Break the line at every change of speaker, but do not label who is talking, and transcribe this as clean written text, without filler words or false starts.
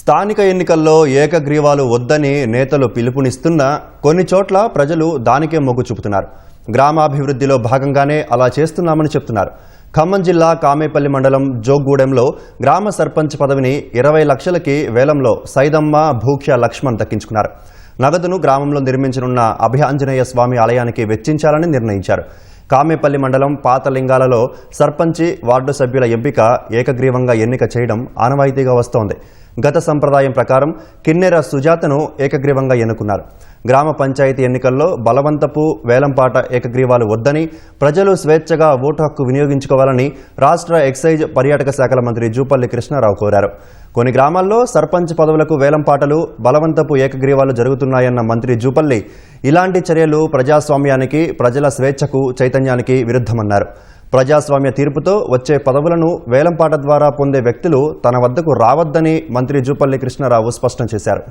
స్థానిక ఎన్నికల్లో ఏకగ్రీవాలు వద్దని నేతలు పిలుపునిస్తున్నా కొన్ని చోట్ల ప్రజలు దానికే మొగ్గు చూపుతున్నారు. గ్రామాభివృద్ధిలో భాగంగానే అలా చేస్తున్నామని చెప్తున్నారు. ఖమ్మం జిల్లా కామేపల్లి మండలం జోగ్గూడెంలో గ్రామ సర్పంచ్ పదవిని 20 లక్షలకి వేలంలో సైదమ్మ భూక్ష్య లక్ష్మణ్ దక్కించుకున్నారు. నగదును గ్రామంలో నిర్మించనున్న అభయాంజనేయ స్వామి ఆలయానికి వెచ్చించాలని నిర్ణయించారు. కామేపల్లి మండలం పాతలింగాలలో సర్పంచి వార్డు సభ్యుల ఎంపిక ఏకగ్రీవంగా ఎన్నిక చేయడం ఆనవాయితీగా వస్తోంది. గత సంప్రదాయం ప్రకారం కిన్నెర సుజాతను ఏకగ్రీవంగా ఎన్నుకున్నారు. గ్రామ పంచాయతీ ఎన్నికల్లో బలవంతపు వేలంపాట ఏకగ్రీవాలు వద్దని, ప్రజలు స్వేచ్ఛగా ఓటు హక్కు వినియోగించుకోవాలని రాష్ట్ర ఎక్సైజ్ పర్యాటక శాఖల మంత్రి జూపల్లి కృష్ణారావు కోరారు. కొన్ని గ్రామాల్లో సర్పంచ్ పదవులకు వేలంపాటలు, బలవంతపు ఏకగ్రీవాలు జరుగుతున్నాయన్న మంత్రి జూపల్లి ఇలాంటి చర్యలు ప్రజాస్వామ్యానికి, ప్రజల స్వేచ్ఛకు, చైతన్యానికి విరుద్ధమన్నారు. ప్రజాస్వామ్య తీర్పుతో వచ్చే పదవులను వేలంపాట ద్వారా పొందే వ్యక్తులు తన వద్దకు రావద్దని మంత్రి జూపల్లి కృష్ణారావు స్పష్టం చేశారు.